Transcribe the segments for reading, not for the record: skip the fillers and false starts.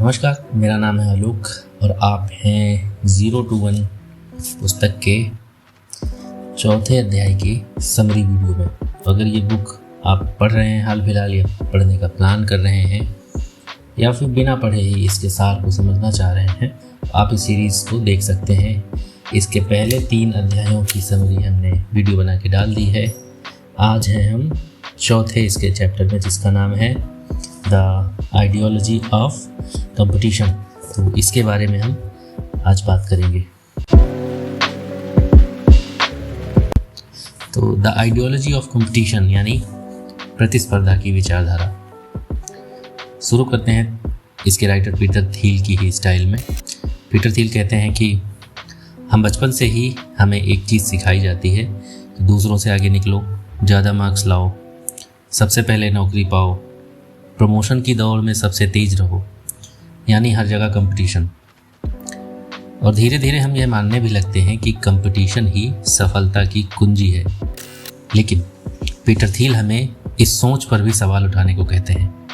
नमस्कार, मेरा नाम है आलोक और आप हैं 0 to 1 पुस्तक के चौथे अध्याय की समरी वीडियो में। अगर ये बुक आप पढ़ रहे हैं हाल फिलहाल या पढ़ने का प्लान कर रहे हैं या फिर बिना पढ़े ही इसके सार को समझना चाह रहे हैं, आप इस सीरीज़ को देख सकते हैं। इसके पहले 3 अध्यायों की समरी हमने वीडियो बना के डाल दी है। आज हैं हम चौथे इसके चैप्टर में, जिसका नाम है द आइडियोलॉजी ऑफ कंपटीशन। तो इसके बारे में हम आज बात करेंगे। तो द आइडियोलॉजी ऑफ कंपटीशन यानी प्रतिस्पर्धा की विचारधारा। शुरू करते हैं इसके राइटर पीटर थील की ही स्टाइल में। पीटर थील कहते हैं कि हम बचपन से ही हमें एक चीज़ सिखाई जाती है कि दूसरों से आगे निकलो, ज़्यादा मार्क्स लाओ, सबसे पहले नौकरी पाओ, प्रमोशन की दौड़ में सबसे तेज रहो, यानी हर जगह कंपटीशन। और धीरे धीरे हम यह मानने भी लगते हैं कि कंपटीशन ही सफलता की कुंजी है। लेकिन पीटर थील हमें इस सोच पर भी सवाल उठाने को कहते हैं।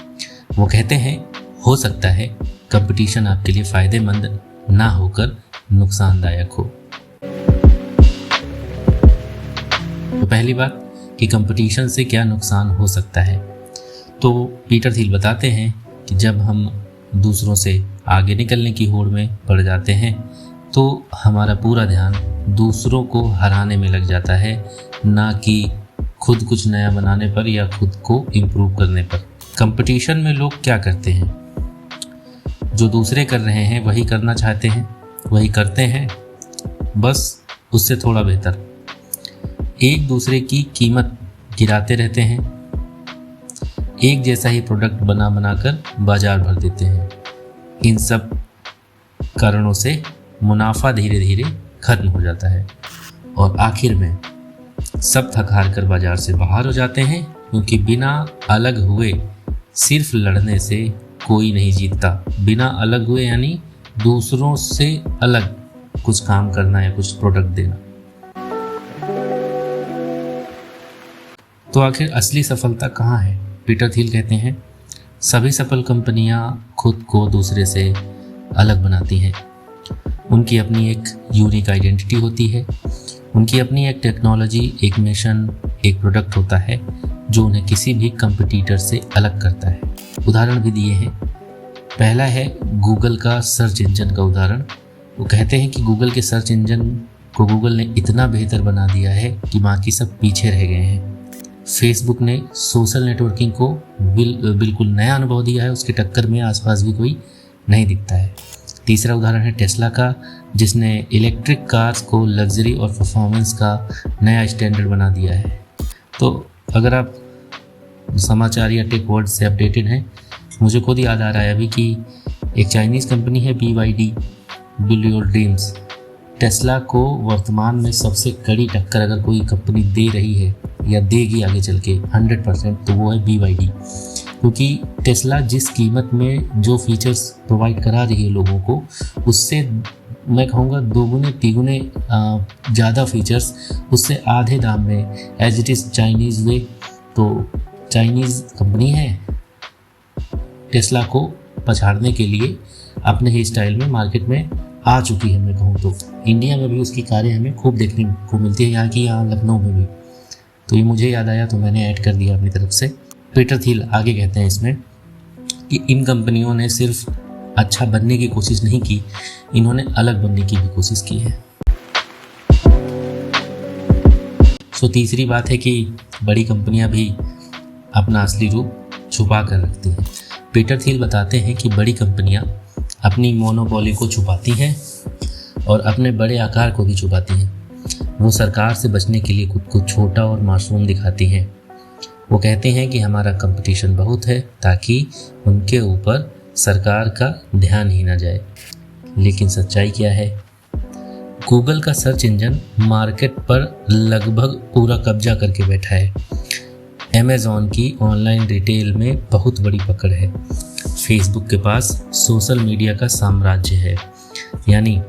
वो कहते हैं, हो सकता है कंपटीशन आपके लिए फ़ायदेमंद ना होकर नुकसानदायक हो। तो पहली बात कि कंपटीशन से क्या नुकसान हो सकता है, तो पीटर थील बताते हैं कि जब हम दूसरों से आगे निकलने की होड़ में पड़ जाते हैं तो हमारा पूरा ध्यान दूसरों को हराने में लग जाता है, ना कि खुद कुछ नया बनाने पर या खुद को इम्प्रूव करने पर। कंपटीशन में लोग क्या करते हैं, जो दूसरे कर रहे हैं वही करना चाहते हैं, वही करते हैं, बस उससे थोड़ा बेहतर। एक दूसरे की कीमत गिराते रहते हैं, एक जैसा ही प्रोडक्ट बनाकर बाजार भर देते हैं। इन सब कारणों से मुनाफा धीरे धीरे खत्म हो जाता है और आखिर में सब थक हार कर बाजार से बाहर हो जाते हैं, क्योंकि बिना अलग हुए सिर्फ लड़ने से कोई नहीं जीतता। बिना अलग हुए यानी दूसरों से अलग कुछ काम करना या कुछ प्रोडक्ट देना। तो आखिर असली सफलता कहाँ है? पीटर थील कहते हैं, सभी सफल कंपनियां खुद को दूसरे से अलग बनाती हैं। उनकी अपनी एक यूनिक आइडेंटिटी होती है, उनकी अपनी एक टेक्नोलॉजी, एक मिशन, एक प्रोडक्ट होता है जो उन्हें किसी भी कंपटीटर से अलग करता है। उदाहरण भी दिए हैं। पहला है गूगल का सर्च इंजन का उदाहरण। वो कहते हैं कि गूगल के सर्च इंजन को गूगल ने इतना बेहतर बना दिया है कि बाकी सब पीछे रह गए हैं। फेसबुक ने सोशल नेटवर्किंग को बिल्कुल नया अनुभव दिया है, उसके टक्कर में आसपास भी कोई नहीं दिखता है। तीसरा उदाहरण है टेस्ला का, जिसने इलेक्ट्रिक कार्स को लग्जरी और परफॉर्मेंस का नया स्टैंडर्ड बना दिया है। तो अगर आप समाचार या टेक वर्ल्ड से अपडेटेड हैं, मुझे खुद याद आ रहा है अभी कि एक चाइनीज़ कंपनी है BYD, build your dreams. Tesla को वर्तमान में सबसे कड़ी टक्कर अगर कोई कंपनी दे रही है या देगी आगे चल के 100%, तो वो है BYD। क्योंकि टेस्ला जिस कीमत में जो फीचर्स प्रोवाइड करा रही है लोगों को, उससे मैं कहूँगा 2 गुने 3 गुने ज़्यादा फीचर्स उससे आधे दाम में, एज इट इज़ चाइनीज़ वे। तो चाइनीज़ कंपनी है, टेस्ला को पछाड़ने के लिए अपने ही स्टाइल में मार्केट में आ चुकी है। मैं कहूँ तो इंडिया में भी उसकी कारें हमें खूब देखने को मिलती है, यहाँ की, यहाँ लखनऊ में भी। तो ये मुझे याद आया तो मैंने ऐड कर दिया अपनी तरफ से। पीटर थील आगे कहते हैं इसमें कि इन कंपनियों ने सिर्फ अच्छा बनने की कोशिश नहीं की, इन्होंने अलग बनने की भी कोशिश की है। सो तीसरी बात है कि बड़ी कंपनियां भी अपना असली रूप छुपा कर रखती हैं। पीटर थील बताते हैं कि बड़ी कंपनियां अपनी मोनोपोली को छुपाती हैं और अपने बड़े आकार को भी छुपाती हैं। वो सरकार से बचने के लिए खुद को छोटा और मासूम दिखाती हैं। वो कहते हैं कि हमारा कंपटीशन बहुत है ताकि उनके ऊपर सरकार का ध्यान ही ना जाए। लेकिन सच्चाई क्या है? गूगल का सर्च इंजन मार्केट पर लगभग पूरा कब्जा करके बैठा है। अमेज़ॉन की ऑनलाइन रिटेल में बहुत बड़ी पकड़ है। फेसबुक के पास सोशल मीडिया का साम्राज्य है। यानी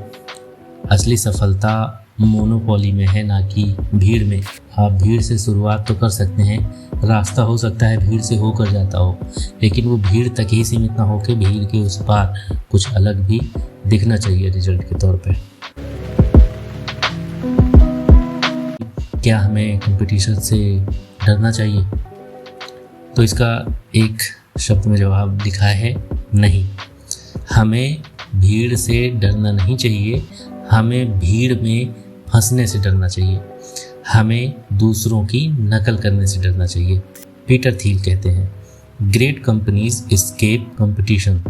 असली सफलता मोनोपोली में है, ना कि भीड़ में। आप भीड़ से शुरुआत तो कर सकते हैं, रास्ता हो सकता है भीड़ से होकर जाता हो, लेकिन वो भीड़ तक ही सीमित ना होकर भीड़ के उस पार कुछ अलग भी दिखना चाहिए रिजल्ट के तौर पे। क्या हमें कंपटीशन से डरना चाहिए? तो इसका एक शब्द में जवाब लिखा है नहीं। हमें भीड़ से डरना नहीं चाहिए, हमें भीड़ में फंसने से डरना चाहिए, हमें दूसरों की नकल करने से डरना चाहिए। पीटर थिल कहते हैं, ग्रेट कंपनीज एस्केप कंपटीशन,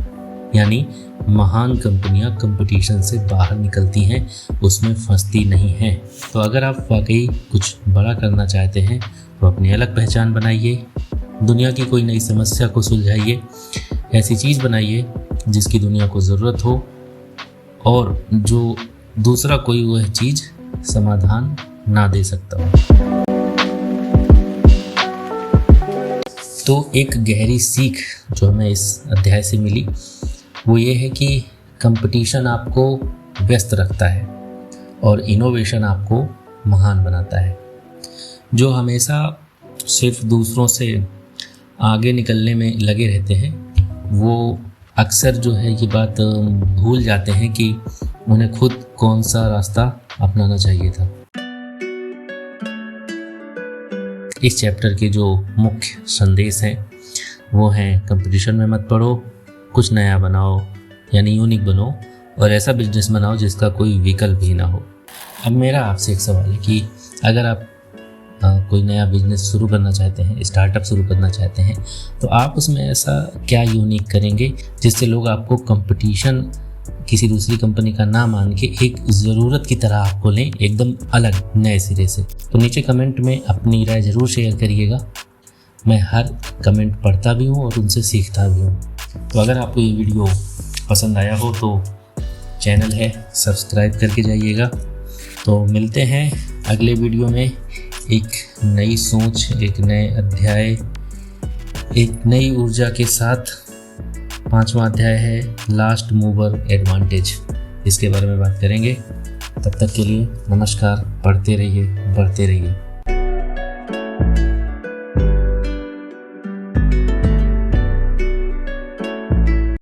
यानी महान कंपनियां कंपटीशन से बाहर निकलती हैं, उसमें फंसती नहीं हैं। तो अगर आप वाकई कुछ बड़ा करना चाहते हैं तो अपनी अलग पहचान बनाइए, दुनिया की कोई नई समस्या को सुलझाइए, ऐसी चीज़ बनाइए जिसकी दुनिया को ज़रूरत हो और जो दूसरा कोई वह चीज़ समाधान ना दे सकता हो। तो एक गहरी सीख जो हमें इस अध्याय से मिली वो ये है कि कंपटीशन आपको व्यस्त रखता है और इनोवेशन आपको महान बनाता है। जो हमेशा सिर्फ दूसरों से आगे निकलने में लगे रहते हैं वो अक्सर जो है ये बात भूल जाते हैं कि उन्हें खुद कौन सा रास्ता अपनाना चाहिए था। इस चैप्टर के जो मुख्य संदेश हैं वो हैं, कंपटीशन में मत पड़ो, कुछ नया बनाओ यानी यूनिक बनो और ऐसा बिजनेस बनाओ जिसका कोई विकल्प ही ना हो। अब मेरा आपसे एक सवाल है कि अगर आप कोई नया बिजनेस शुरू करना चाहते हैं, स्टार्टअप शुरू करना चाहते हैं, तो आप उसमें ऐसा क्या यूनिक करेंगे जिससे लोग आपको कंपटीशन किसी दूसरी कंपनी का ना मान के एक ज़रूरत की तरह आपको लें, एकदम अलग नए सिरे से। तो नीचे कमेंट में अपनी राय ज़रूर शेयर करिएगा। मैं हर कमेंट पढ़ता भी हूँ और उनसे सीखता भी हूँ। तो अगर आपको ये वीडियो पसंद आया हो तो चैनल है सब्सक्राइब करके जाइएगा। तो मिलते हैं अगले वीडियो में एक नई सोच, एक नए अध्याय, एक नई ऊर्जा के साथ। 5वां अध्याय है लास्ट मूवर एडवांटेज, इसके बारे में बात करेंगे। तब तक के लिए नमस्कार, पढ़ते रहिए, बढ़ते रहिए।